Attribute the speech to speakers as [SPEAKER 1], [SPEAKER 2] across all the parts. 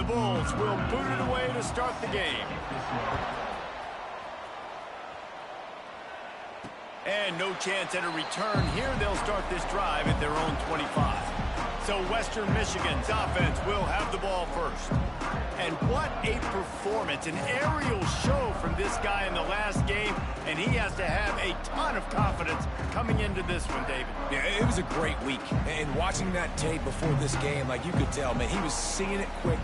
[SPEAKER 1] Bulls will boot it away to start the game. And no chance at a return here. They'll start this drive at their own 25. So Western Michigan's offense will have the ball first. And what a performance, an aerial show from this guy in the last game, and he has to have a ton of confidence coming into this one, David.
[SPEAKER 2] Yeah, it was a great week. And watching that tape before this game, like you could tell, man, he was seeing it quick.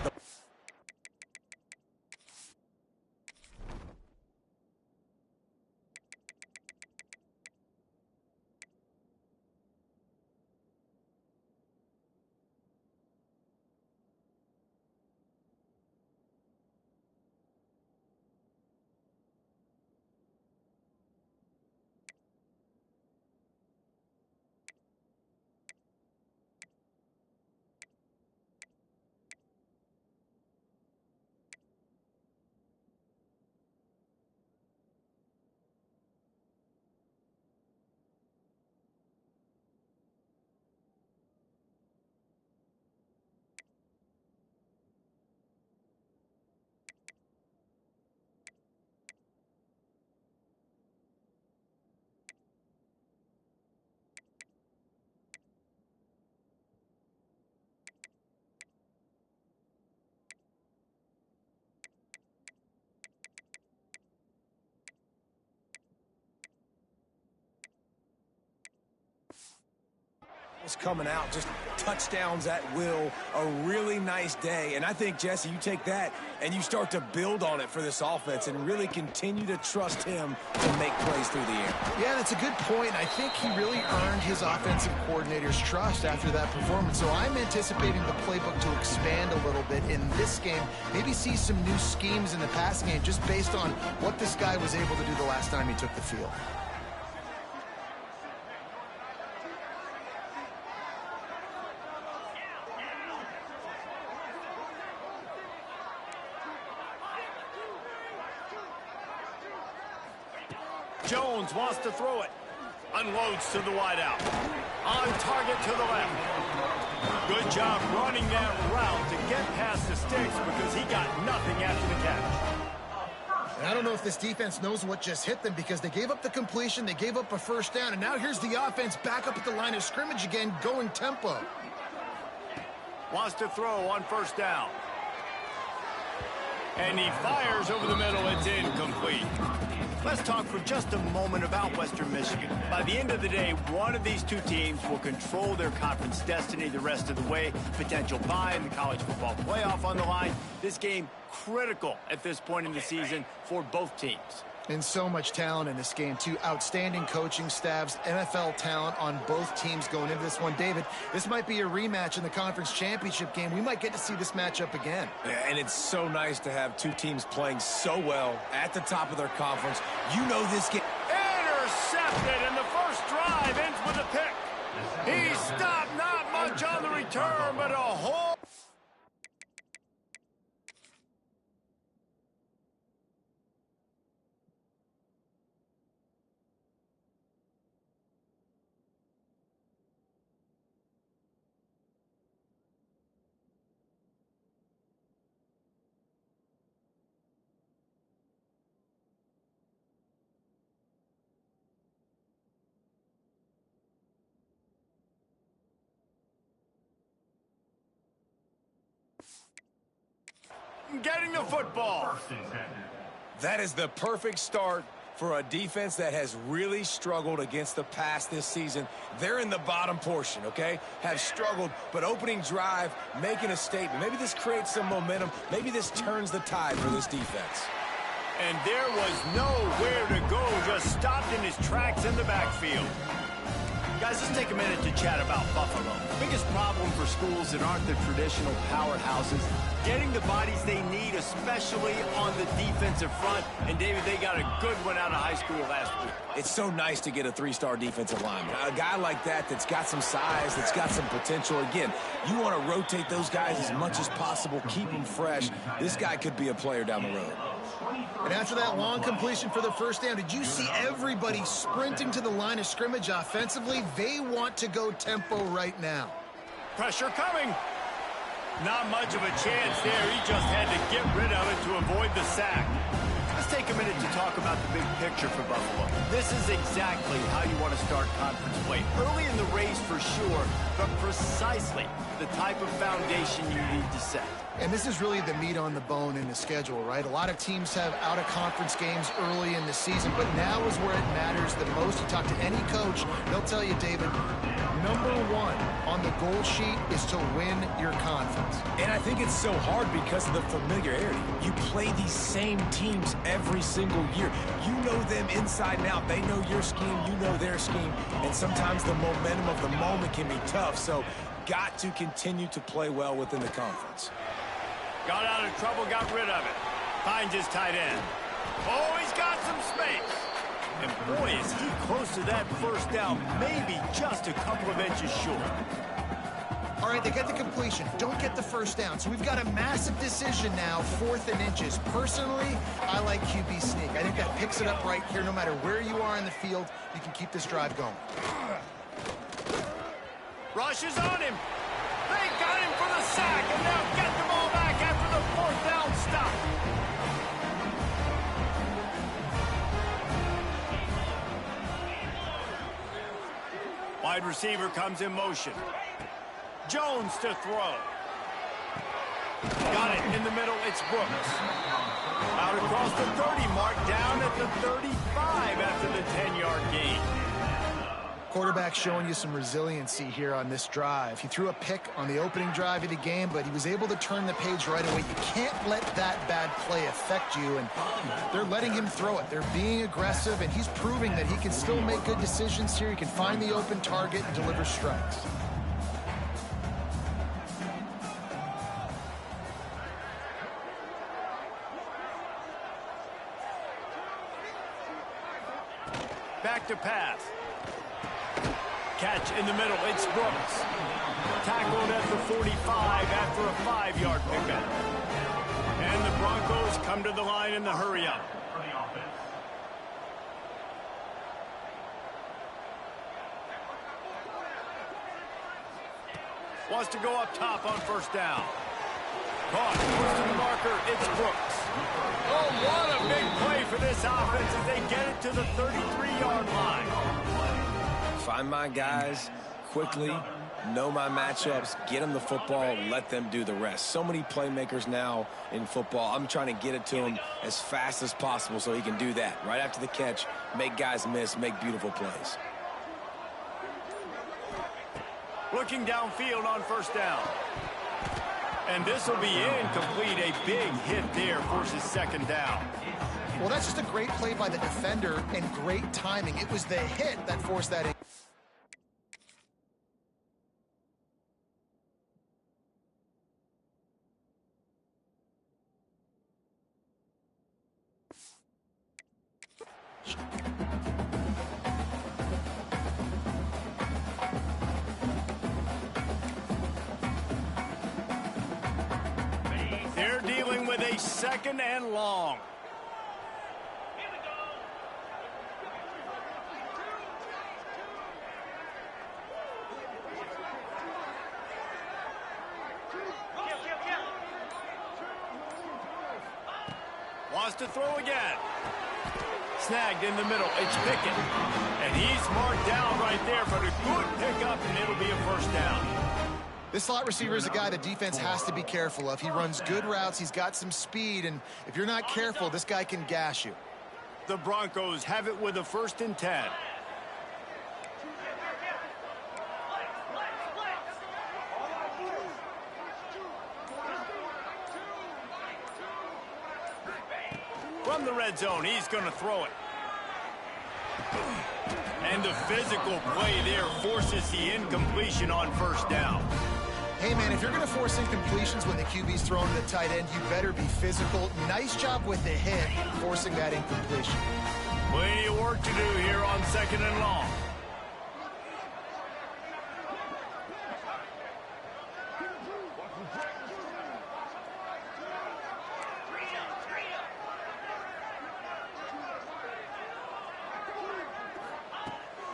[SPEAKER 2] Coming out, just touchdowns at will, a really nice day. And I think, Jesse, you take that and you start to build on it for this offense and really continue to trust him to make plays through the air.
[SPEAKER 3] Yeah, that's a good point. I think he really earned his offensive coordinator's trust after that performance. So I'm anticipating the playbook to expand a little bit in this game, maybe see some new schemes in the passing game just based on what this guy was able to do the last time he took the field.
[SPEAKER 1] Jones wants to throw it. Unloads to the wideout. On target to the left. Good job running that route to get past the sticks because he got nothing after the catch.
[SPEAKER 3] And I don't know if this defense knows what just hit them because they gave up the completion, they gave up a first down, and now here's the offense back up at the line of scrimmage again, going tempo.
[SPEAKER 1] Wants to throw on first down. And he fires over the middle. It's incomplete. Let's talk for just a moment about Western Michigan. By the end of the day, one of these two teams will control their conference destiny the rest of the way. Potential bye in the college football playoff on the line. This game critical at this point in the season for both teams.
[SPEAKER 3] And so much talent in this game, too. Outstanding coaching staffs, NFL talent on both teams going into this one. David, this might be a rematch in the conference championship game. We might get to see this matchup again.
[SPEAKER 2] Yeah, and it's so nice to have two teams playing so well at the top of their conference. You know this game.
[SPEAKER 1] Intercepted, and the first drive ends with a pick. He stopped, not much on the return, but a whole... Getting the football.
[SPEAKER 2] That is the perfect start for a defense that has really struggled against the pass this season. They're in the bottom portion, okay? Have struggled, but opening drive, making a statement. Maybe this creates some momentum. Maybe this turns the tide for this defense.
[SPEAKER 1] And there was nowhere to go, just stopped in his tracks in the backfield. Guys, let's take a minute to chat about Buffalo. The biggest problem for schools that aren't the traditional powerhouses, getting the bodies they need, especially on the defensive front. And, David, they got a good one out of high school last week.
[SPEAKER 2] It's so nice to get a three-star defensive lineman. A guy like that that's got some size, that's got some potential. Again, you want to rotate those guys as much as possible, keep them fresh. This guy could be a player down the road.
[SPEAKER 3] And after that long completion for the first down, did you see everybody sprinting to the line of scrimmage offensively? They want to go tempo right now.
[SPEAKER 1] Pressure coming. Not much of a chance there. He just had to get rid of it to avoid the sack. Let's take a minute to talk about the big picture for Buffalo. This is exactly how you want to start conference play. Early in the race for sure, but precisely the type of foundation you need to set.
[SPEAKER 3] And this is really the meat on the bone in the schedule, right? A lot of teams have out-of-conference games early in the season, but now is where it matters the most. You talk to any coach, they'll tell you, David, number one on the goal sheet is to win your conference.
[SPEAKER 2] And I think it's so hard because of the familiarity. You play these same teams every single year. You know them inside and out. They know your scheme, you know their scheme, and sometimes the momentum of the moment can be tough, so got to continue to play well within the conference.
[SPEAKER 1] Got out of trouble, got rid of it. Finds his tight end. Oh, he's got some space. And boy, is he close to that first down, maybe just a couple of inches short.
[SPEAKER 3] All right, they get the completion, don't get the first down. So we've got a massive decision now, 4th and inches. Personally, I like QB sneak. I think that picks it up right here. No matter where you are in the field, you can keep this drive going.
[SPEAKER 1] Rushes on him. They got him for the sack, and now get the ball back after the 4th down stop. Wide receiver comes in motion. Jones to throw. Got it in the middle. It's Brooks. Out across the 30 mark, down at the 35 after the 10-yard gain.
[SPEAKER 3] Quarterback showing you some resiliency here on this drive. He threw a pick on the opening drive of the game, but he was able to turn the page right away. You can't let that bad play affect you, and they're letting him throw it. They're being aggressive, and he's proving that he can still make good decisions here. He can find the open target and deliver strikes.
[SPEAKER 1] Back to pass. Catch in the middle. It's Brooks. Tackled at the 45 after a 5-yard pickup. And the Broncos come to the line in the hurry-up. Wants to go up top on first down. Caught. Close to the marker. It's Brooks. Oh, what a big play for this offense as they get it to the 33-yard line.
[SPEAKER 2] Find my guys quickly, know my matchups, get them the football, let them do the rest. So many playmakers now in football. I'm trying to get it to him as fast as possible so he can do that. Right after the catch, make guys miss, make beautiful plays.
[SPEAKER 1] Looking downfield on first down. And this will be incomplete. A big hit there, forces second down.
[SPEAKER 3] Well, that's just a great play by the defender and great timing. It was the hit that forced that in.
[SPEAKER 1] They're dealing with a 2nd and long. Wants to throw again. Snagged in the middle. It's Pickett. And he's marked down right there for a good pickup, and it'll be a first down.
[SPEAKER 3] This slot receiver is a guy the defense has to be careful of. He runs good routes. He's got some speed, and if you're not careful, this guy can gash you.
[SPEAKER 1] The Broncos have it with a 1st and 10. From the red zone, he's going to throw it. And the physical play there forces the incompletion on first down.
[SPEAKER 3] Hey, man, if you're going to force incompletions when the QB's throwing to the tight end, you better be physical. Nice job with the hit, forcing that incompletion.
[SPEAKER 1] Plenty of work to do here on 2nd and long.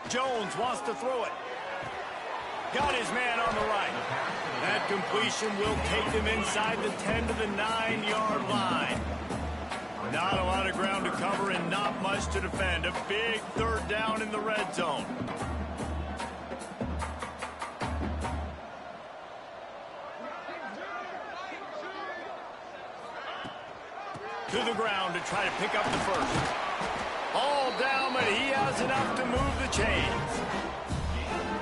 [SPEAKER 1] Jones wants to throw it. Got his man on the right. That completion will take them inside the 10 to the 9-yard line. Not a lot of ground to cover and not much to defend. A big third down in the red zone. To the ground to try to pick up the first. All down, but he has enough to move the chains.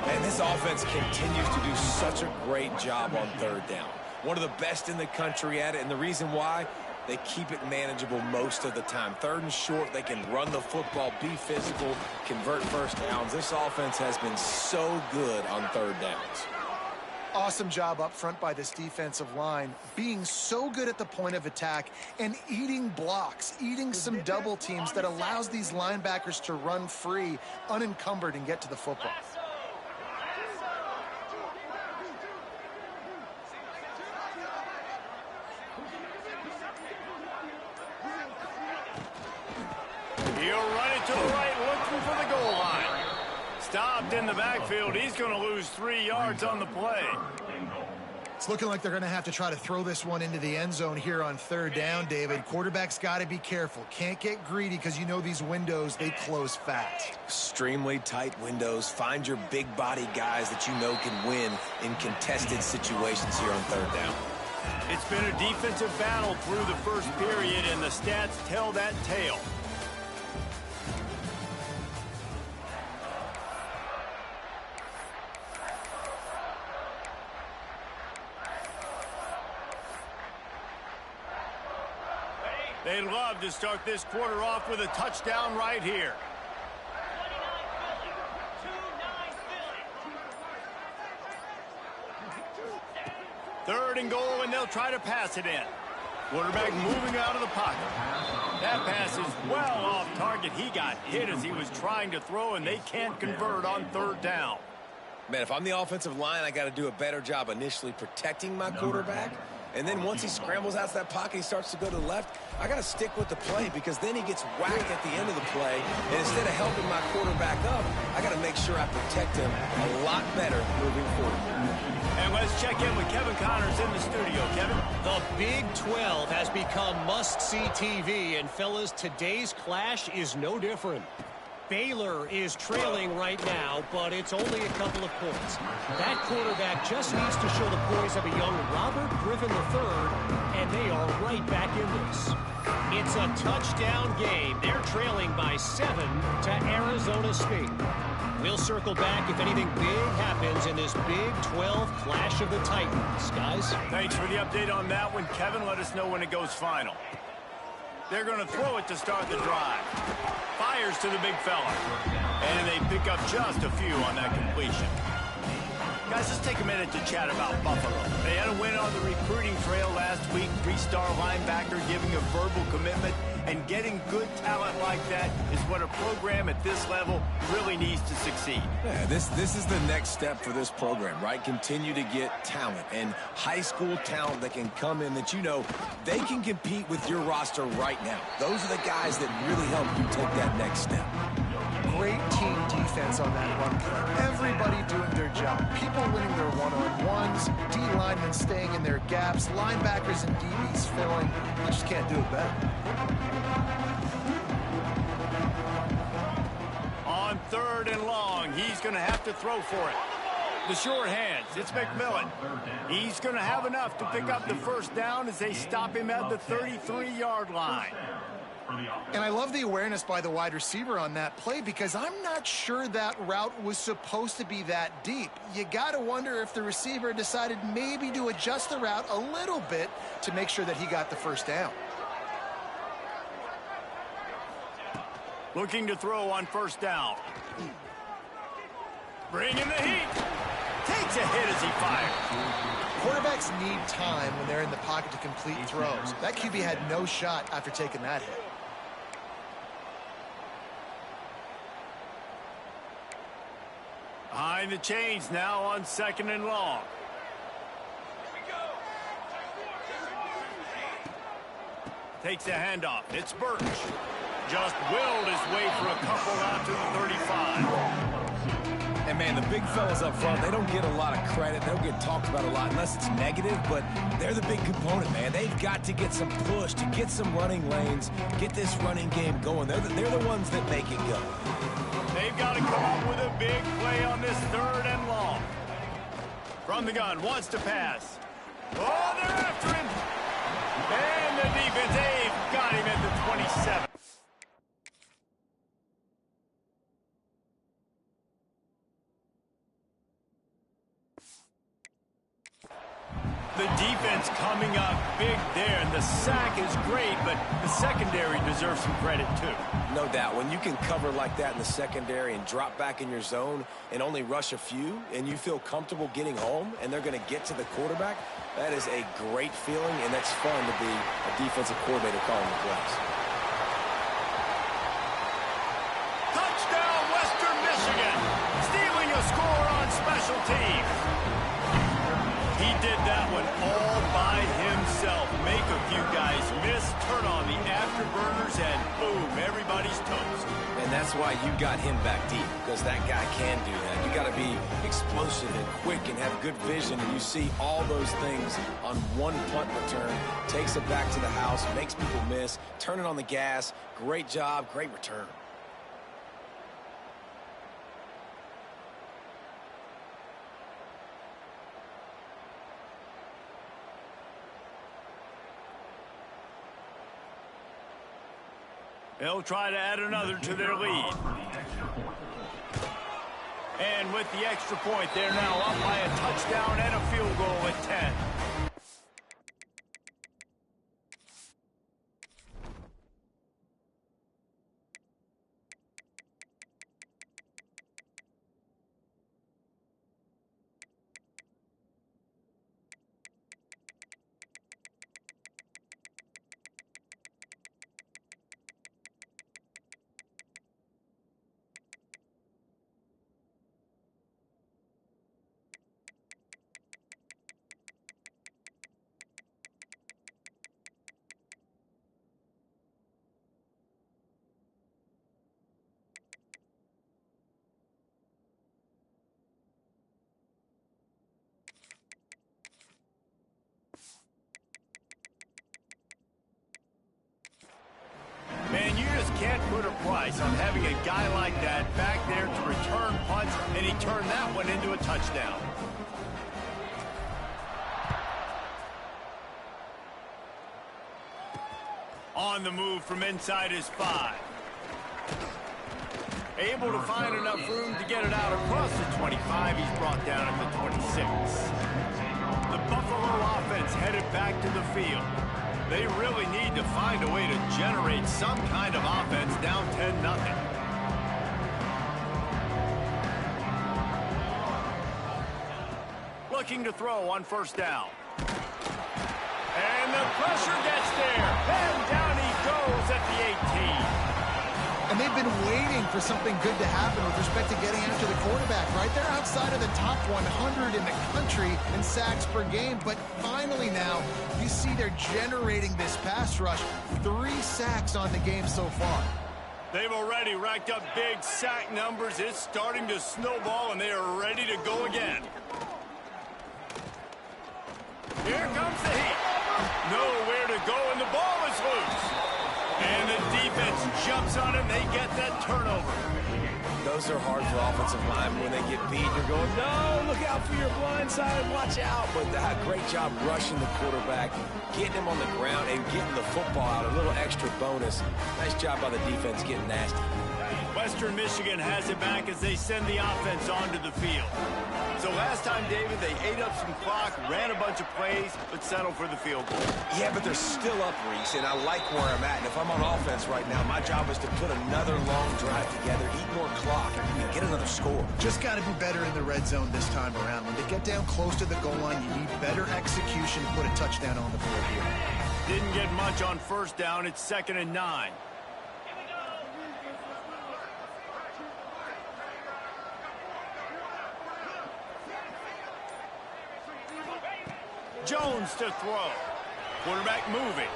[SPEAKER 2] And this offense continues to do such a great job on third down. One of the best in the country at it, and the reason why, they keep it manageable most of the time. Third and short, they can run the football, be physical, convert first downs. This offense has been so good on third downs.
[SPEAKER 3] Awesome job up front by this defensive line, being so good at the point of attack and eating blocks, eating some double teams that allows these linebackers to run free, unencumbered, and get to the football.
[SPEAKER 1] He'll run it to the right, looking for the goal line. Stopped in the backfield. He's going to lose 3 yards on the play.
[SPEAKER 3] It's looking like they're going to have to try to throw this one into the end zone here on third down, David. Quarterback's got to be careful. Can't get greedy because you know these windows, they close fast.
[SPEAKER 2] Extremely tight windows. Find your big body guys that you know can win in contested situations here on third down.
[SPEAKER 1] It's been a defensive battle through the first period, and the stats tell that tale. They'd love to start this quarter off with a touchdown right here. Third and goal, and they'll try to pass it in. Quarterback moving out of the pocket. That pass is well off target. He got hit as he was trying to throw, and they can't convert on third down.
[SPEAKER 2] Man, if I'm the offensive line, I got to do a better job initially protecting my quarterback. And then once he scrambles out of that pocket, he starts to go to the left, I got to stick with the play because then he gets whacked at the end of the play. And instead of helping my quarterback up, I got to make sure I protect him a lot better moving forward.
[SPEAKER 1] And let's check in with Kevin Connors in the studio. Kevin?
[SPEAKER 4] The Big 12 has become must-see TV, and fellas, today's clash is no different. Baylor is trailing right now, but it's only a couple of points. That quarterback just needs to show the poise of a young Robert Griffin III, and they are right back in this. It's a touchdown game. They're trailing by 7 to Arizona State. We'll circle back if anything big happens in this Big 12 Clash of the Titans. Guys?
[SPEAKER 1] Thanks for the update on that one, Kevin. Let us know when it goes final. They're going to throw it to start the drive. Fires to the big fella. And they pick up just a few on that completion. Guys, let's take a minute to chat about Buffalo. They had a win on the recruiting trail last week. 3-star linebacker giving a verbal commitment. And getting good talent like that is what a program at this level really needs to succeed.
[SPEAKER 2] Yeah, this is the next step for this program, right? Continue to get talent and high school talent that can come in that you know they can compete with your roster right now. Those are the guys that really help you take that next step.
[SPEAKER 3] Great team defense on that run play. Everybody doing their job. People winning their one-on-ones, D linemen staying in their gaps, linebackers and DBs filling. You just can't do it better.
[SPEAKER 1] On third and long, he's going to have to throw for it. The short hands, it's McMillan. He's going to have enough to pick up the first down as they stop him at the 33-yard line.
[SPEAKER 3] And I love the awareness by the wide receiver on that play because I'm not sure that route was supposed to be that deep. You got to wonder if the receiver decided maybe to adjust the route a little bit to make sure that he got the first down.
[SPEAKER 1] Looking to throw on first down. Bring in the heat. Takes a hit as he fires.
[SPEAKER 3] Quarterbacks need time when they're in the pocket to complete throws. That QB had no shot after taking that hit.
[SPEAKER 1] Behind the chains now on second and long. Takes a handoff. It's Birch. Just willed his way for a couple out to the 35.
[SPEAKER 2] And, man, the big fellas up front, they don't get a lot of credit. They don't get talked about a lot unless it's negative, but they're the big component, man. They've got to get some push, to get some running lanes, get this running game going. They're the ones that make it go.
[SPEAKER 1] They've got to come up with a big play on this 3rd and long. From the gun, wants to pass. Oh, they're after him. And the defense, they've got him at the 27. The defense coming up big there, and the sack is great, but the secondary deserves some credit too.
[SPEAKER 2] No doubt. When you can cover like that in the secondary and drop back in your zone and only rush a few, and you feel comfortable getting home, and they're going to get to the quarterback, that is a great feeling, and that's fun to be a defensive coordinator calling the plays.
[SPEAKER 1] Touchdown, Western Michigan, stealing a score on special teams. He did that one all by himself. Make a few guys miss, turn on the afterburners, and boom, everybody's toast.
[SPEAKER 2] And that's why you got him back deep, because that guy can do that. You got to be explosive and quick and have good vision, and you see all those things on one punt return. Takes it back to the house, makes people miss, turning on the gas. Great job, great return.
[SPEAKER 1] They'll try to add another to their lead. And with the extra point, they're now up by a touchdown and a field goal at 10. Man, you just can't put a price on having a guy like that back there to return punts, and he turned that one into a touchdown. On the move from inside his 5. Able to find enough room to get it out across the 25. He's brought down at the 26. The Buffalo offense headed back to the field. They really need to find a way to generate some kind of offense down 10-0. Looking to throw on 1st down. And the pressure gets there. And down he goes at the 18.
[SPEAKER 3] And they've been waiting for something good to happen with respect to getting after the quarterback, right? They're outside of the top 100 in the country in sacks per game, but finally now you see they're generating this pass rush. 3 sacks on the game so far.
[SPEAKER 1] They've already racked up big sack numbers. It's starting to snowball, and they are ready to go again. Here comes the heat. Nowhere to go, and the ball is loose. And the defense jumps on him. They get that turnover.
[SPEAKER 2] Those are hard for offensive linemen. When they get beat, you're going, no, look out for your blind side, watch out. But great job rushing the quarterback, getting him on the ground, and getting the football out. A little extra bonus. Nice job by the defense getting nasty.
[SPEAKER 1] Western Michigan has it back as they send the offense onto the field. So last time, David, they ate up some clock, ran a bunch of plays, but settled for the field goal.
[SPEAKER 2] Yeah, but they're still up, Reese, and I like where I'm at. And if I'm on offense right now, my job is to put another long drive together, eat more clock, and get another score.
[SPEAKER 3] Just got to be better in the red zone this time around. When they get down close to the goal line, you need better execution to put a touchdown on the board here.
[SPEAKER 1] Didn't get much on 1st down. It's 2nd and 9. Jones to throw. Quarterback moving.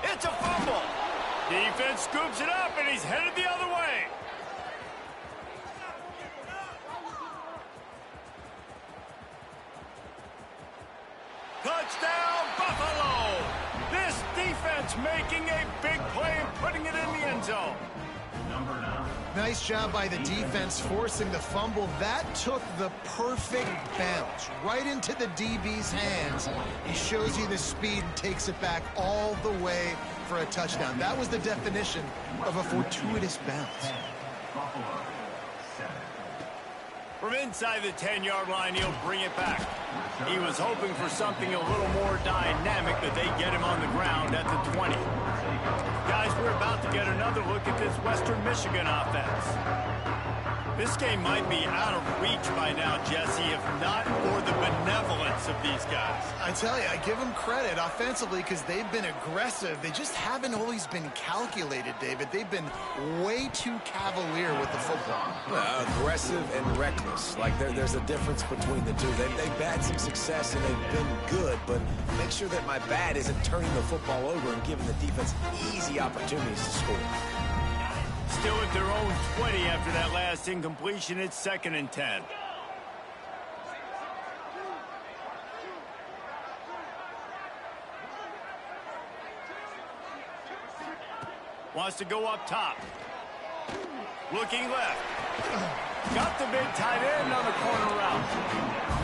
[SPEAKER 1] It's a fumble. Defense scoops it up, and he's headed the other way. making a big play and putting it in the end zone.
[SPEAKER 3] Nice job by the defense forcing the fumble. That took the perfect bounce right into the DB's hands. He shows you the speed and takes it back all the way for a touchdown. That was the definition of a fortuitous bounce.
[SPEAKER 1] From inside the 10-yard line, he'll bring it back. He was hoping for something a little more dynamic, but they get him on the ground at the 20. Guys, we're about to get another look at this Western Michigan offense. This game might be out of reach by now, Jesse, if not for the benevolence of these guys.
[SPEAKER 3] I tell you, I give them credit offensively because they've been aggressive. They just haven't always been calculated, David. They've been way too cavalier with the football.
[SPEAKER 2] Aggressive and reckless. Like there's a difference between the two. They've had some success and they've been good, but make sure that my bat isn't turning the football over and giving the defense easy opportunities to score.
[SPEAKER 1] Still at their own 20 after that last incompletion. It's 2nd and 10. Wants to go up top. Looking left. Got the big tight end on the corner route.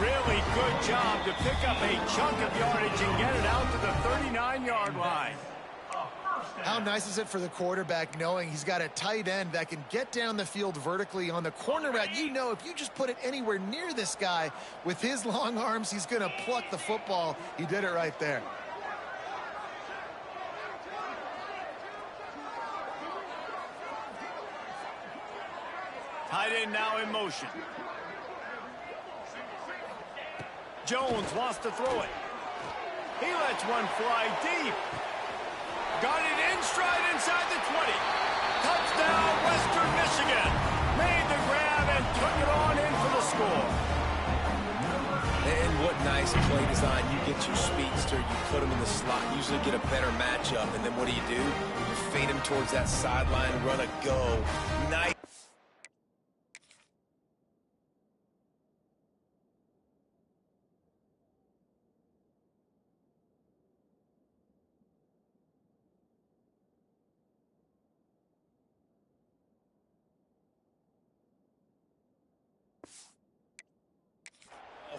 [SPEAKER 1] Really good job to pick up a chunk of yardage and get it out to the 39-yard line.
[SPEAKER 3] How nice is it for the quarterback knowing he's got a tight end that can get down the field vertically on the corner route? You know, if you just put it anywhere near this guy with his long arms, he's going to pluck the football. He did it right there.
[SPEAKER 1] Tight end now in motion. Jones wants to throw it. He lets one fly deep. Got it in stride inside the 20. Touchdown, Western Michigan. Made the grab and took it on in for the score.
[SPEAKER 2] And what nice play design. You get your speedster, you put him in the slot, usually get a better matchup, and then what do? You fade him towards that sideline, run a go. Nice.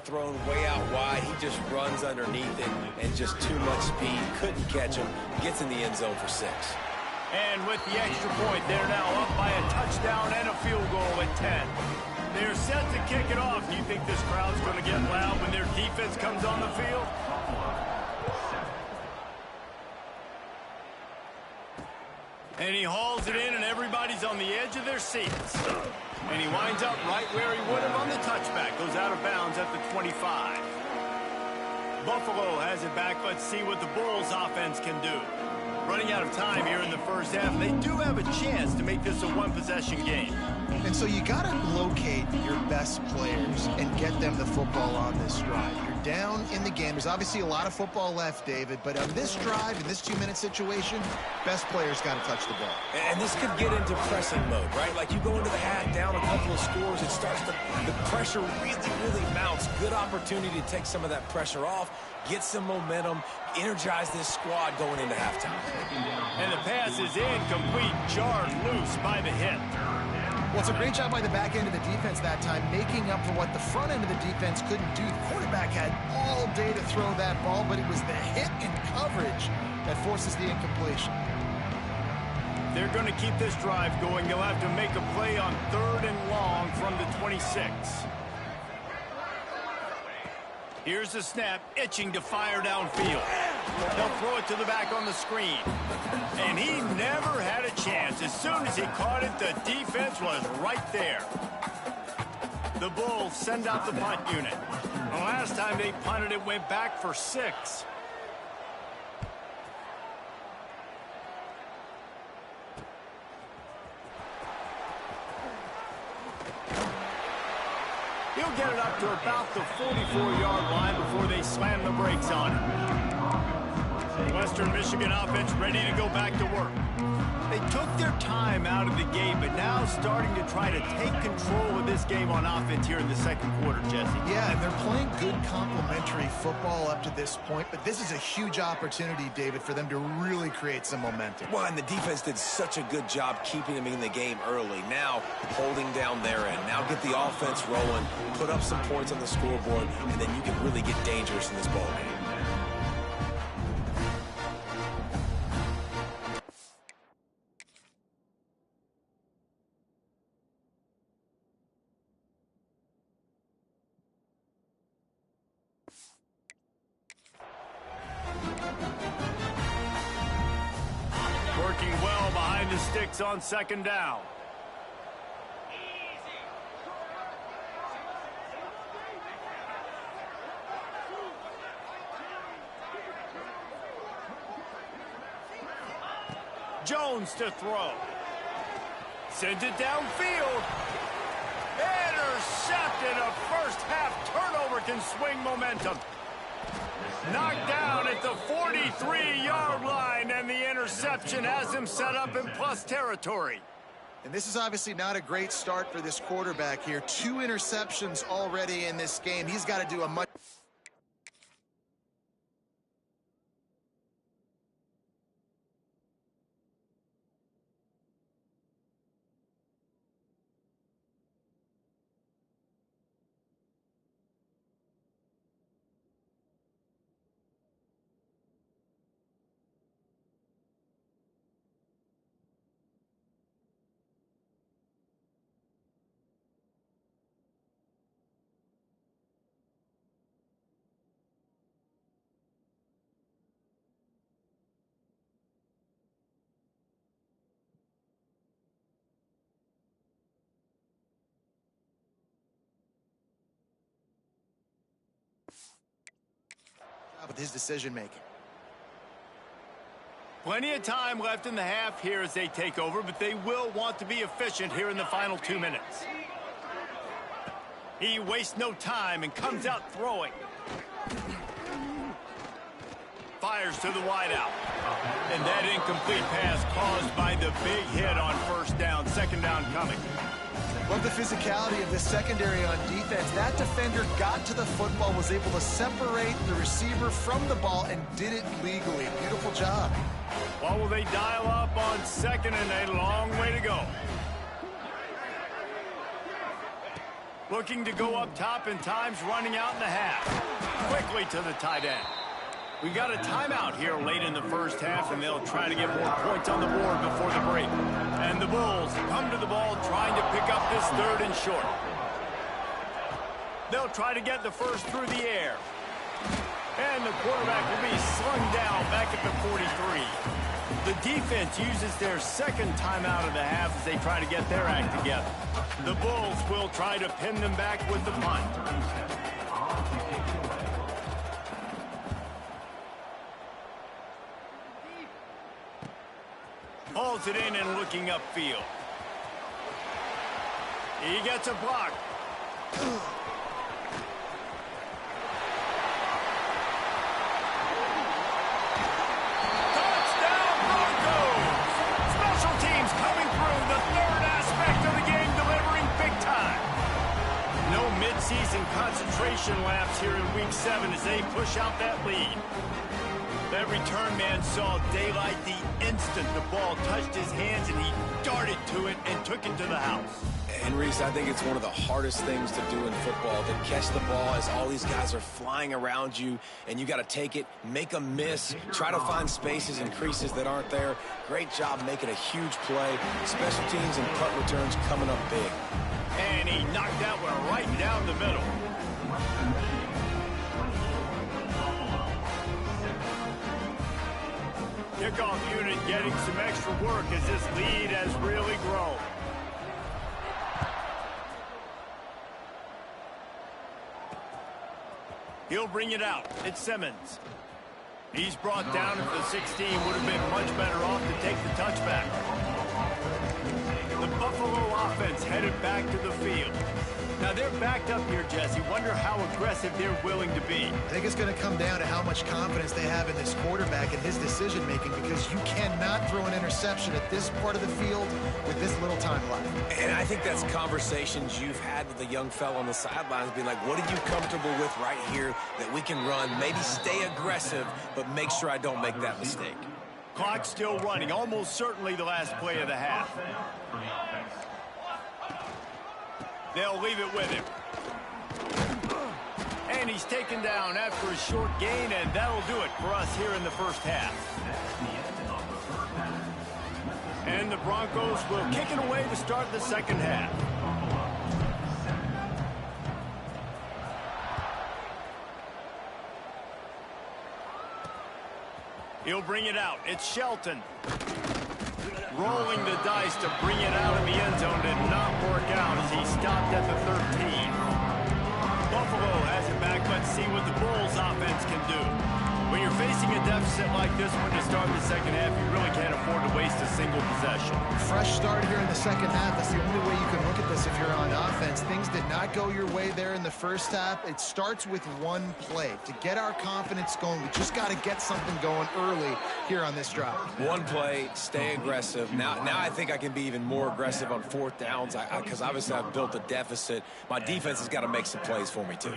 [SPEAKER 2] Thrown way out wide. He just runs underneath it and just too much speed. Couldn't catch him. Gets in the end zone for 6.
[SPEAKER 1] And with the extra point, they're now up by a touchdown and a field goal at 10. They're set to kick it off. Do you think this crowd's going to get loud when their defense comes on the field? And he hauls it in, and everybody's on the edge of their seats. And he winds up right where he would have on the touchback. Goes out of bounds at the 25. Buffalo has it back. Let's see what the Bulls offense can do. Running out of time here in the first half. They do have a chance to make this a one-possession game.
[SPEAKER 3] And so you got to locate your best players and get them the football on this drive. You're down in the game. There's obviously a lot of football left, David, but on this drive, in this 2-minute situation, best players got to touch the ball.
[SPEAKER 2] And this could get into pressing mode, right? Like you go into the half down a couple of scores, it starts to, the pressure really mounts. Good opportunity to take some of that pressure off, get some momentum, energize this squad going into halftime.
[SPEAKER 1] And the pass is incomplete, jarred loose by the hit.
[SPEAKER 3] Well, it's a great job by the back end of the defense that time, making up for what the front end of the defense couldn't do. The quarterback had all day to throw that ball, but it was the hit and coverage that forces the incompletion.
[SPEAKER 1] They're going to keep this drive going. They'll have to make a play on 3rd and long from the 26. Here's the snap, itching to fire downfield. They'll throw it to the back on the screen. And he never had a chance. As soon as he caught it, the defense was right there. The Bulls send out the punt unit. The last time they punted, it went back for 6. He'll get it up to about the 44-yard line before they slam the brakes on him. Western Michigan offense ready to go back to work. They took their time out of the game, but now starting to try to take control of this game on offense here in the second quarter, Jesse.
[SPEAKER 3] Yeah, and they're playing good complementary football up to this point, but this is a huge opportunity, David, for them to really create some momentum.
[SPEAKER 2] Well, and the defense did such a good job keeping them in the game early. Now, holding down their end. Now get the offense rolling, put up some points on the scoreboard, and then you can really get dangerous in this ball game.
[SPEAKER 1] Working well behind the sticks on second down. Jones to throw. Sends it downfield. Intercepted. A first half turnover can swing momentum. Knocked down at the 43-yard line, and the interception has him set up in plus territory.
[SPEAKER 3] And this is obviously not a great start for this quarterback here. 2 interceptions already in this game. He's got to do a much... with his decision-making.
[SPEAKER 1] Plenty of time left in the half here as they take over, but they will want to be efficient here in the final 2 minutes. He wastes no time and comes out throwing. Fires to the wideout. And that incomplete pass caused by the big hit on first down. Second down coming.
[SPEAKER 3] Love the physicality of the secondary on defense. That defender got to the football, was able to separate the receiver from the ball, and did it legally. Beautiful job.
[SPEAKER 1] Well, will they dial up on second and a long way to go? Looking to go up top, and time's running out in the half. Quickly to the tight end. We got a timeout here late in the first half, and they'll try to get more points on the board before the break. And the Bulls come to the ball trying to pick up this third and short. They'll try to get the first through the air. And the quarterback will be slung down back at the 43. The defense uses their second timeout of the half as they try to get their act together. The Bulls will try to pin them back with the punt. Pulls it in and looking upfield. He gets a block. Touchdown Broncos! Special teams coming through, the third aspect of the game, delivering big time. No midseason concentration laps here in Week 7 as they push out that lead. That return man saw daylight the instant the ball touched his hands, and he darted to it and took it to the house.
[SPEAKER 2] And Reese, I think it's one of the hardest things to do in football, to catch the ball as all these guys are flying around you, and you got to take it, make a miss, try to find spaces and creases that aren't there. Great job making a huge play. Special teams and punt returns coming up big.
[SPEAKER 1] And he knocked that one right down the middle. Kickoff unit getting some extra work as this lead has really grown. He'll bring it out. It's Simmons. He's brought down at the 16. Would have been much better off to take the touchback. The Buffalo offense headed back to the field. Now they're backed up here, Jesse. Wonder how aggressive they're willing to be.
[SPEAKER 3] I think it's going to come down to how much confidence they have in this quarterback and his decision-making, because you cannot throw an interception at this part of the field with this little time left.
[SPEAKER 2] And I think that's conversations you've had with the young fella on the sidelines, being like, what are you comfortable with right here that we can run? Maybe stay aggressive, but make sure I don't make that mistake.
[SPEAKER 1] Clock's still running, almost certainly the last play of the half. They'll leave it with him. And he's taken down after a short gain, and that'll do it for us here in the first half. And the Broncos will kick it away to start the second half. He'll bring it out. It's Shelton. Rolling the dice to bring it out of the end zone did not work out as he stopped at the 13. Buffalo has it back. Let's see what the Bulls offense can do. When you're facing a deficit like this one to start the second half, you really can't afford to waste a single possession.
[SPEAKER 3] Fresh start here in the second half. That's the only way you can look at this if you're on offense. Things did not go your way there in the first half. It starts with one play. To get our confidence going, we just got to get something going early here on this drive.
[SPEAKER 2] One play, stay aggressive. Now I think I can be even more aggressive on fourth downs because obviously I've built a deficit. My defense has got to make some plays for me too.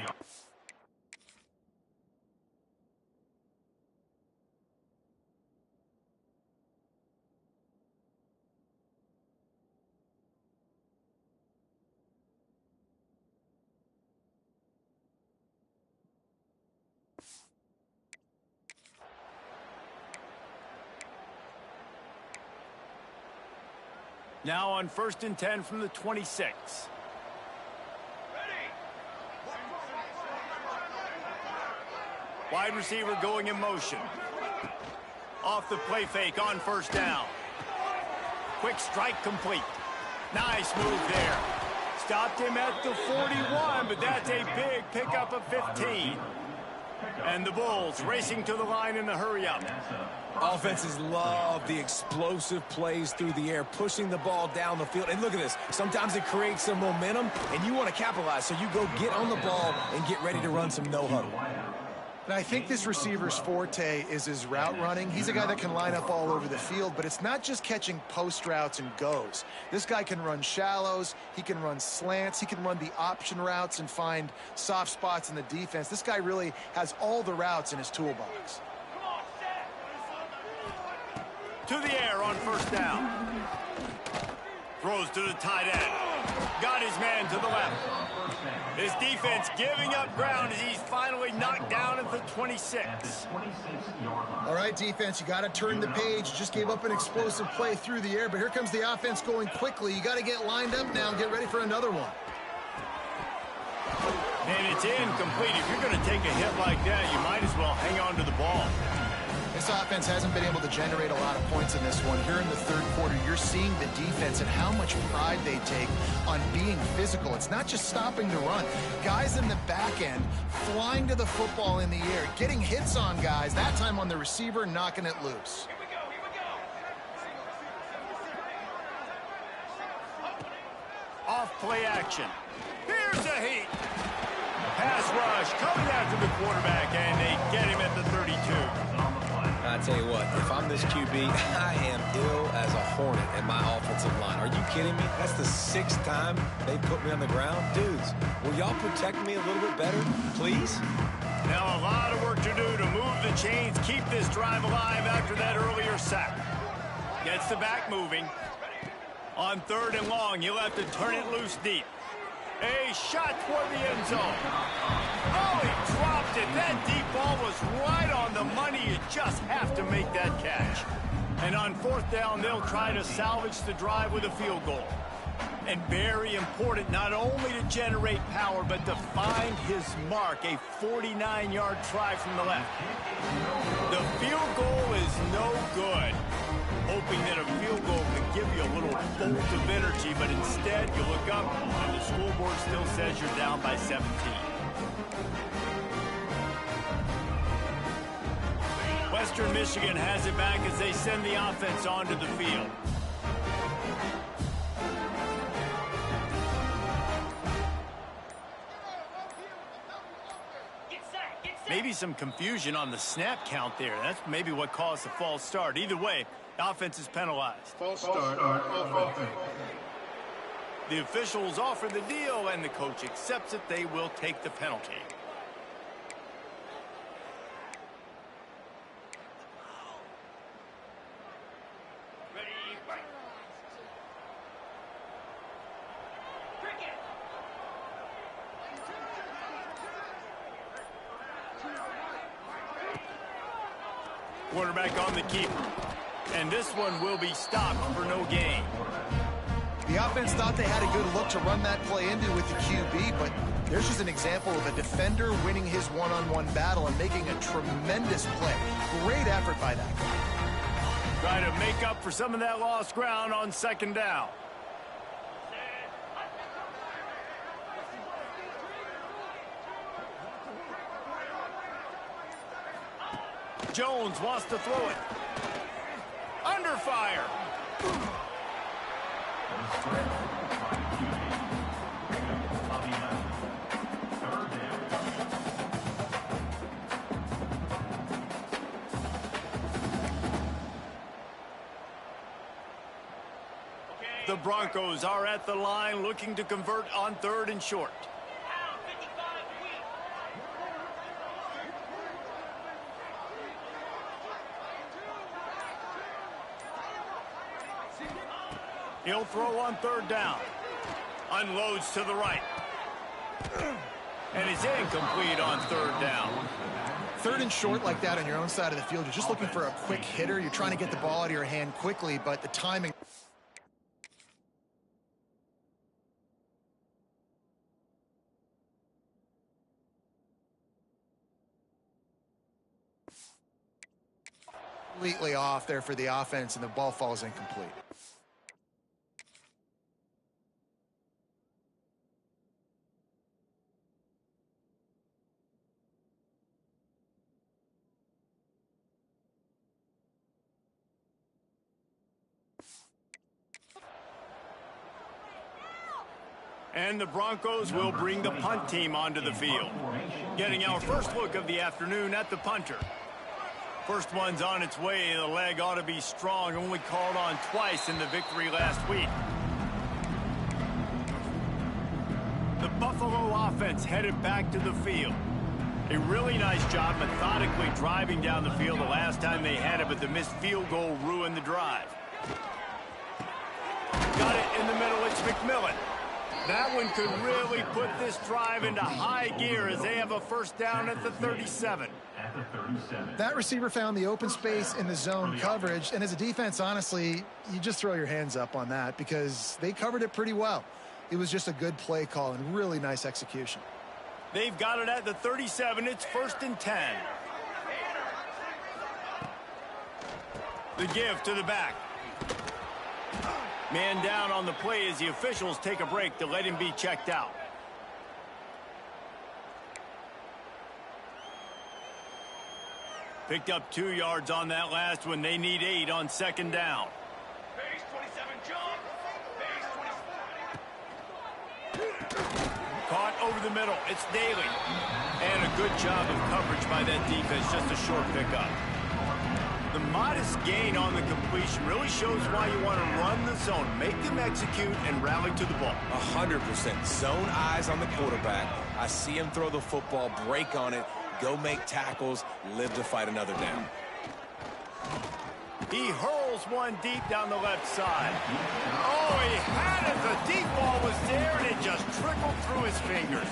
[SPEAKER 1] Now on 1st and 10 from the 26. Wide receiver going in motion. Off the play fake on first down. Quick strike complete. Nice move there. Stopped him at the 41, but that's a big pickup of 15. And the Bulls racing to the line in the hurry-up.
[SPEAKER 2] Offenses love the explosive plays through the air, pushing the ball down the field. And look at this. Sometimes it creates some momentum, and you want to capitalize. So you go get on the ball and get ready to run some no-huddle.
[SPEAKER 3] And I think this receiver's forte is his route running. He's a guy that can line up all over the field, but it's not just catching post routes and goes. This guy can run shallows, he can run slants, he can run the option routes and find soft spots in the defense. This guy really has all the routes in his toolbox.
[SPEAKER 1] To the air on first down. Throws to the tight end. Got his man to the left. His defense giving up ground as he's finally knocked down at the 26.
[SPEAKER 3] All right, defense, you got to turn the page. You just gave up an explosive play through the air, but here comes the offense going quickly. You got to get lined up now and get ready for another one.
[SPEAKER 1] And it's incomplete. If you're going to take a hit like that, you might as well hang on to the ball.
[SPEAKER 3] This offense hasn't been able to generate a lot of points in this one. Here in the third quarter, you're seeing the defense and how much pride they take on being physical. It's not just stopping the run. Guys in the back end flying to the football in the air, getting hits on guys, that time on the receiver, knocking it loose.
[SPEAKER 1] Off play action. Here's a heat. Pass rush coming after the quarterback, and they get him at the 32.
[SPEAKER 2] I tell you what, if I'm this QB, I am ill as a hornet in my offensive line. Are you kidding me? That's the 6th time they put me on the ground. Dudes, will y'all protect me a little bit better, please?
[SPEAKER 1] Now a lot of work to do to move the chains, keep this drive alive after that earlier sack. Gets the back moving. On 3rd and long, you'll have to turn it loose deep. A shot toward the end zone. Oh, he dropped it. That deep ball was right on the money. You just have to make that catch. And on 4th down, they'll try to salvage the drive with a field goal. And very important, not only to generate power, but to find his mark, a 49-yard try from the left. The field goal is no good. Hoping that a field goal could give you a little bolt of energy, but instead you look up and the scoreboard still says you're down by 17. Western Michigan has it back as they send the offense onto the field. Maybe some confusion on the snap count there. That's maybe what caused the false start. Either way, the offense is penalized.
[SPEAKER 5] False start offense.
[SPEAKER 1] The officials offer the deal, and the coach accepts it. They will take the penalty. Quarterback on the keeper. And this one will be stopped for no gain.
[SPEAKER 3] The offense thought they had a good look to run that play into with the QB, but there's just an example of a defender winning his one-on-one battle and making a tremendous play. Great effort by that guy.
[SPEAKER 1] Try to make up for some of that lost ground on second down. Jones wants to throw it. Under fire. The Broncos are at the line looking to convert on 3rd and short. He'll throw on 3rd down. Unloads to the right. And it's incomplete on 3rd down.
[SPEAKER 3] 3rd and short like that on your own side of the field. You're just looking for a quick hitter. You're trying to get the ball out of your hand quickly, but the timing... completely off there for the offense, and the ball falls incomplete.
[SPEAKER 1] And the Broncos will bring the punt team onto the field. Getting our first look of the afternoon at the punter. First one's on its way. The leg ought to be strong. Only called on twice in the victory last week. The Buffalo offense headed back to the field. A really nice job methodically driving down the field the last time they had it, but the missed field goal ruined the drive. Got it in the middle. It's McMillan. That one could really put this drive into high gear as they have a first down at the 37.
[SPEAKER 3] That receiver found the open space in the zone coverage, and as a defense, honestly, you just throw your hands up on that because they covered it pretty well. It was just a good play call and really nice execution.
[SPEAKER 1] They've got it at the 37. It's 1st and 10. The give to the back. Man down on the play as the officials take a break to let him be checked out. Picked up 2 yards on that last one. They need 8 on 2nd down.
[SPEAKER 5] Base 27, jump. Base 27.
[SPEAKER 1] Caught over the middle. It's Daly. And a good job of coverage by that defense. Just a short pickup. The modest gain on the completion really shows why you want to run the zone. Make them execute and rally to the ball.
[SPEAKER 2] 100%. Zone eyes on the quarterback. I see him throw the football, break on it, go make tackles, live to fight another down.
[SPEAKER 1] He hurls one deep down the left side. Oh, he had it. The deep ball was there, and it just trickled through his fingers.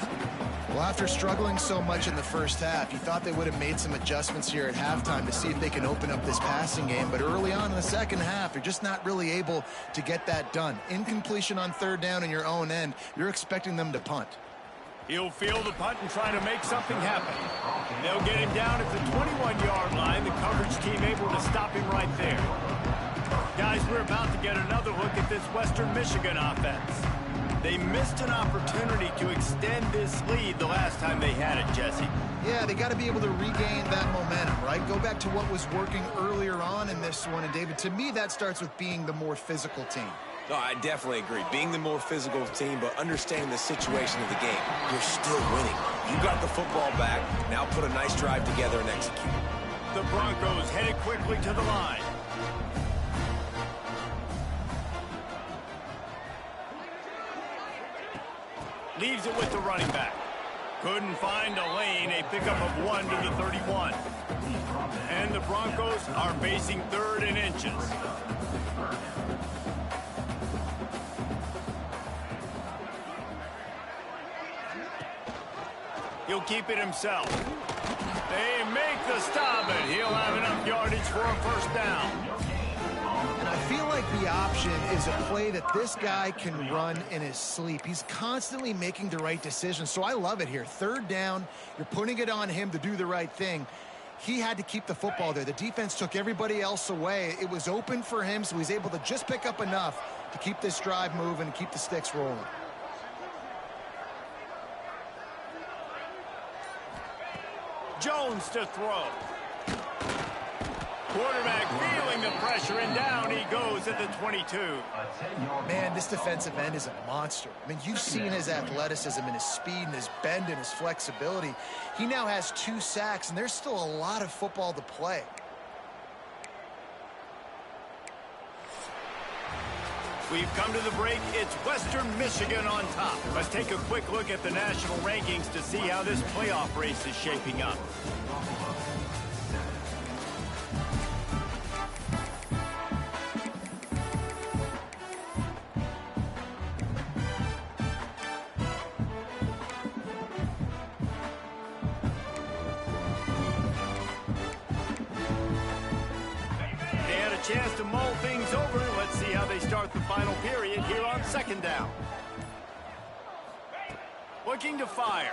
[SPEAKER 3] Well, after struggling so much in the first half, you thought they would have made some adjustments here at halftime to see if they can open up this passing game. But early on in the second half, you're just not really able to get that done. Incompletion on 3rd down in your own end, you're expecting them to punt.
[SPEAKER 1] He'll field the punt and try to make something happen. They'll get him down at the 21-yard line. The coverage team able to stop him right there. Guys, we're about to get another look at this Western Michigan offense. They missed an opportunity to extend this lead the last time they had it, Jesse.
[SPEAKER 3] Yeah, they got to be able to regain that momentum, right? Go back to what was working earlier on in this one. And, David, to me, that starts with being the more physical team.
[SPEAKER 2] No, I definitely agree. Being the more physical team, but understanding the situation of the game, you're still winning. You got the football back. Now put a nice drive together and execute.
[SPEAKER 1] The Broncos headed quickly to the line. Leaves it with the running back. Couldn't find a lane. A pickup of 1 to the 31. And the Broncos are facing 3rd and inches. He'll keep it himself. They make the stop, but he'll have enough yardage for a first down.
[SPEAKER 3] And I feel like the option is a play that this guy can run in his sleep. He's constantly making the right decision, so I love it here. 3rd down, you're putting it on him to do the right thing. He had to keep the football there. The defense took everybody else away. It was open for him, so he's able to just pick up enough to keep this drive moving and keep the sticks rolling.
[SPEAKER 1] Jones to throw. Quarterback feeling the pressure, and down he goes at the 22.
[SPEAKER 3] Man, this defensive end is a monster. I mean, you've seen his athleticism and his speed and his bend and his flexibility. He now has 2 sacks, and there's still a lot of football to play.
[SPEAKER 1] We've come to the break. It's Western Michigan on top. Let's take a quick look at the national rankings to see how this playoff race is shaping up. Chance to mull things over. Let's see how they start the final period here on 2nd down. Looking to fire.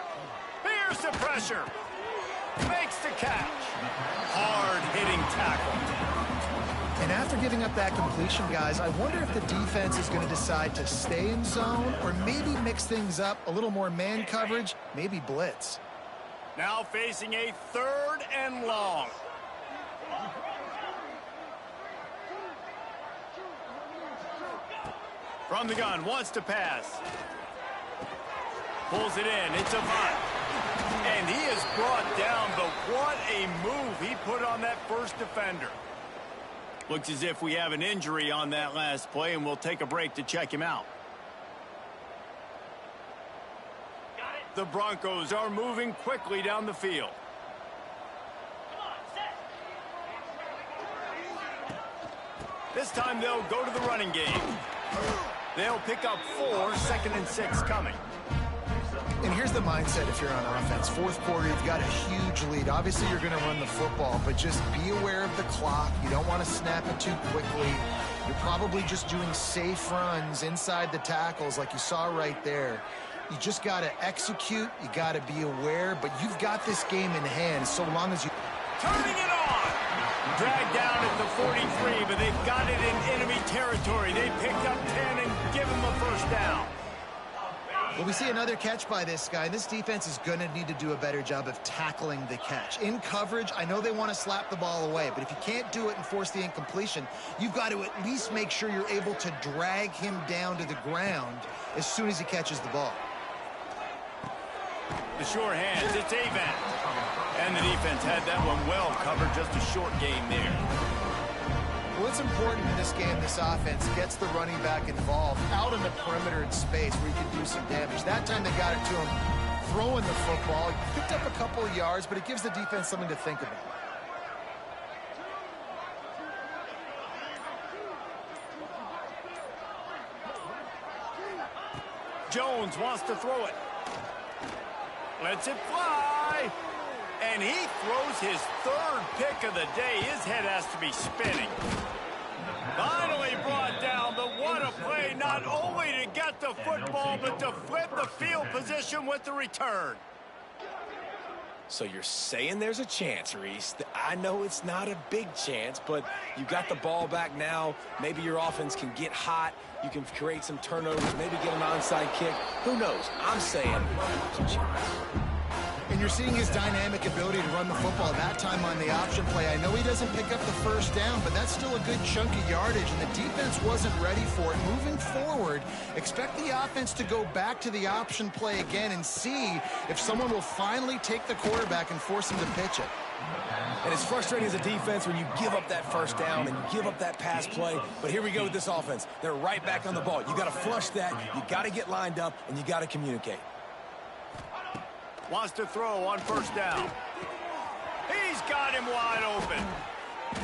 [SPEAKER 1] Here's the pressure. Makes the catch. Hard-hitting tackle.
[SPEAKER 3] And after giving up that completion, guys, I wonder if the defense is going to decide to stay in zone or maybe mix things up, a little more man coverage, maybe blitz.
[SPEAKER 1] Now facing a 3rd and long. From the gun, wants to pass. Pulls it in, it's a bunt. And he is brought down, but what a move he put on that first defender. Looks as if we have an injury on that last play, and we'll take a break to check him out. The Broncos are moving quickly down the field. This time they'll go to the running game. They'll pick up 4, 2nd and 6 coming.
[SPEAKER 3] And here's the mindset if you're on offense. 4th quarter, you've got a huge lead. Obviously, you're going to run the football, but just be aware of the clock. You don't want to snap it too quickly. You're probably just doing safe runs inside the tackles like you saw right there. You just got to execute. You got to be aware, but you've got this game in hand so long as you...
[SPEAKER 1] Turning it on! Dragged down at the 43, but they've got it in enemy territory. They picked up 10 and give him a first down.
[SPEAKER 3] Well, we see another catch by this guy. This defense is going to need to do a better job of tackling the catch. In coverage, I know they want to slap the ball away, but if you can't do it and force the incompletion, you've got to at least make sure you're able to drag him down to the ground as soon as he catches the ball.
[SPEAKER 1] The sure hands, it's Avant. And the defense had that one well covered, just a short game there.
[SPEAKER 3] Well, it's important in this game, this offense gets the running back involved out in the perimeter in space where he can do some damage. That time they got it to him throwing the football. He picked up a couple of yards, but it gives the defense something to think about.
[SPEAKER 1] Jones wants to throw it. Lets it fly. And he throws his 3rd pick of the day. His head has to be spinning. Finally brought down, but what a play, not only to get the football, but to flip the field position with the return.
[SPEAKER 2] So you're saying there's a chance, Reese. I know it's not a big chance, but you got the ball back now. Maybe your offense can get hot. You can create some turnovers, maybe get an onside kick. Who knows? I'm saying there's a chance.
[SPEAKER 3] And you're seeing his dynamic ability to run the football, that time on the option play. I know he doesn't pick up the first down, but that's still a good chunk of yardage, and the defense wasn't ready for it. Moving forward, expect the offense to go back to the option play again and see if someone will finally take the quarterback and force him to pitch it.
[SPEAKER 2] And it's frustrating as a defense when you give up that first down and you give up that pass play. But here we go with this offense. They're right back on the ball. You got to flush that. You got to get lined up, and you got to communicate.
[SPEAKER 1] Wants to throw on first down. He's got him wide open.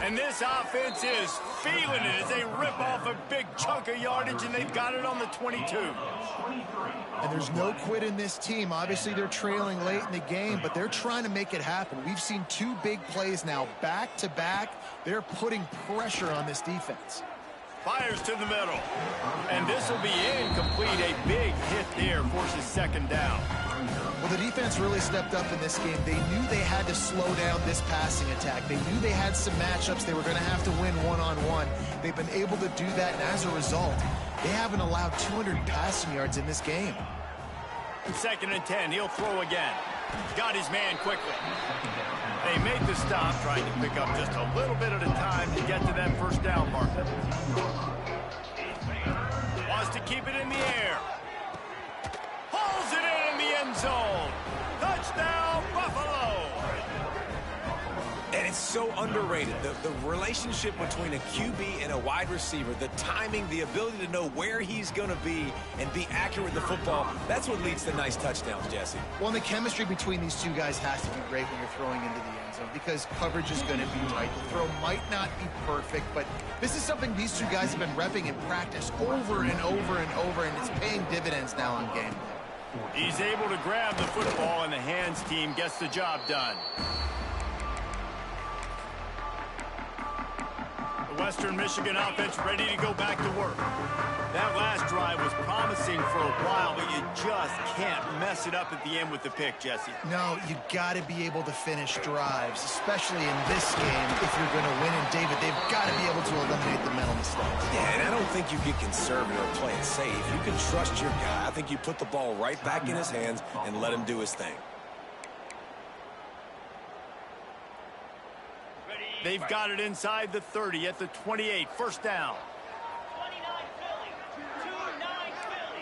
[SPEAKER 1] And this offense is feeling it as they rip off a big chunk of yardage, and they've got it on the 22.
[SPEAKER 3] And there's no quit in this team. Obviously, they're trailing late in the game, but they're trying to make it happen. We've seen two big plays now, back-to-back. They're putting pressure on this defense.
[SPEAKER 1] Fires to the middle. And this will be incomplete. A big hit there forces second down.
[SPEAKER 3] Well, the defense really stepped up in this game. They knew they had to slow down this passing attack. They knew they had some matchups they were going to have to win one-on-one. They've been able to do that, and as a result, they haven't allowed 200 passing yards in this game.
[SPEAKER 1] Second and 10, he'll throw again. Got his man quickly. They made the stop, trying to pick up just a little bit at a time to get to that first down marker. Wants to keep it in the air. Pulls it in the end zone. Touchdown, Buffalo!
[SPEAKER 2] And it's so underrated. The relationship between a QB and a wide receiver, the timing, the ability to know where he's going to be and be accurate with the football, that's what leads to nice touchdowns, Jesse.
[SPEAKER 3] Well, and the chemistry between these two guys has to be great when you're throwing into the end zone because coverage is going to be tight. The throw might not be perfect, but this is something these two guys have been repping in practice over and over and over, and it's paying dividends now on game day.
[SPEAKER 1] He's able to grab the football, and the hands team gets the job done. The Western Michigan offense ready to go back to work. That last drive was promising for a while, but you just can't mess it up at the end with the pick, Jesse.
[SPEAKER 3] No, you got to be able to finish drives, especially in this game if you're going to win. And David, they've got to be able to eliminate the mental mistakes.
[SPEAKER 2] Yeah, and I don't think you get conservative or play it safe. You can trust your guy. I think you put the ball right back in his hands and let him do his thing.
[SPEAKER 1] They've got it inside the 30 at the 28. First down.
[SPEAKER 5] 29 Philly. 29 Philly.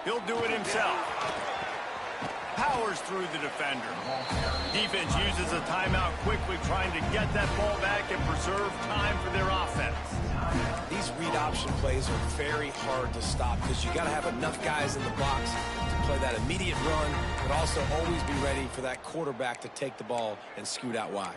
[SPEAKER 1] He'll do it himself. Powers through the defender. Defense uses a timeout quickly, trying to get that ball back and preserve time for their offense.
[SPEAKER 2] These read option plays are very hard to stop because you got to have enough guys in the box to play that immediate run, but also always be ready for that quarterback to take the ball and scoot out wide.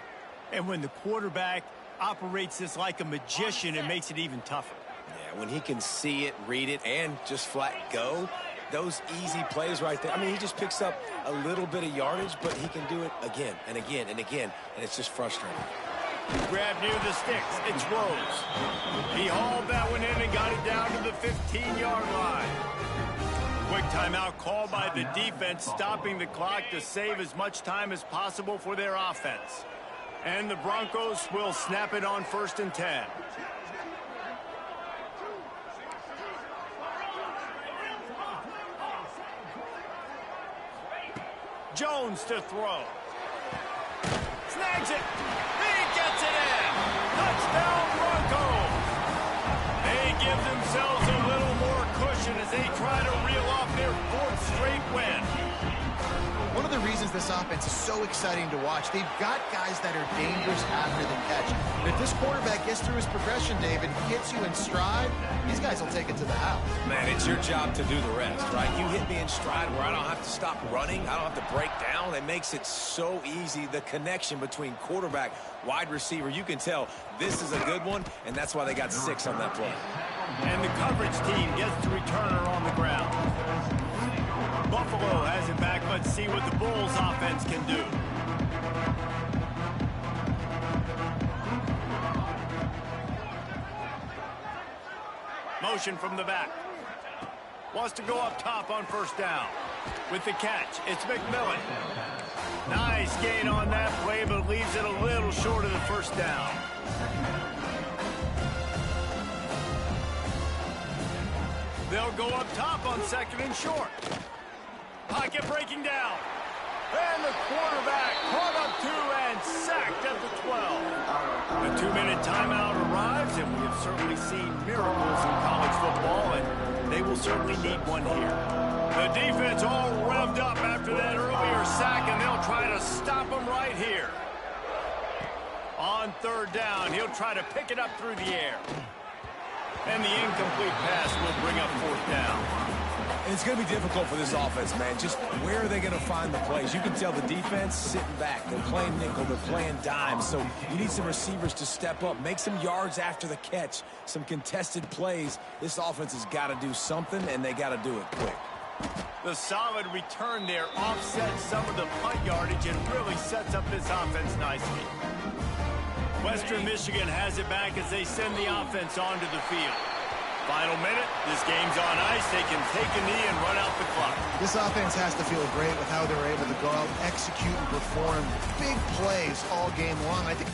[SPEAKER 1] And when the quarterback operates this like a magician, it makes it even tougher.
[SPEAKER 2] Yeah, when he can see it, read it, and just flat go, those easy plays right there. I mean, he just picks up a little bit of yardage, but he can do it again and again and again, and it's just frustrating.
[SPEAKER 1] Grab near the sticks. It's Rose. He hauled that one in and got it down to the 15-yard line. Quick timeout called by the defense, stopping the clock to save as much time as possible for their offense. And the Broncos will snap it on 1st and 10. Jones to throw. Snags it. He gets it in. Touchdown, Broncos. They give themselves a little more cushion as they try to reel off their 4th straight win.
[SPEAKER 3] One of the reasons this offense is so exciting to watch, they've got guys that are dangerous after the catch. And if this quarterback gets through his progression, David, gets you in stride, these guys will take it to the house.
[SPEAKER 2] Man, it's your job to do the rest, right? You hit me in stride where I don't have to stop running. I don't have to break down. It makes it so easy, the connection between quarterback, wide receiver. You can tell this is a good one, and that's why they got 6 on that play.
[SPEAKER 1] And the coverage team gets the returner on the ground. Buffalo has it back. Let's see what the Bulls offense can do. Motion from the back. Wants to go up top on 1st down. With the catch, it's McMillan. Nice gain on that play, but leaves it a little short of the 1st down. They'll go up top on 2nd and short. Pocket breaking down. And the quarterback caught up 2 and sacked at the 12. A 2-minute timeout arrives, and we have certainly seen miracles in college football, and they will certainly need one here. The defense all revved up after that earlier sack, and they'll try to stop them right here. On 3rd down, he'll try to pick it up through the air. And the incomplete pass will bring up 4th down.
[SPEAKER 2] And it's going to be difficult for this offense, man. Just where are they going to find the plays? You can tell the defense sitting back. They're playing nickel. They're playing dime. So you need some receivers to step up, make some yards after the catch, some contested plays. This offense has got to do something, and they got to do it quick.
[SPEAKER 1] The solid return there offsets some of the punt yardage and really sets up this offense nicely. Western Michigan has it back as they send the offense onto the field. Final minute, this game's on ice. They can take a knee and run out the clock.
[SPEAKER 3] This offense has to feel great with how they're able to go out, execute, and perform big plays all game long. I think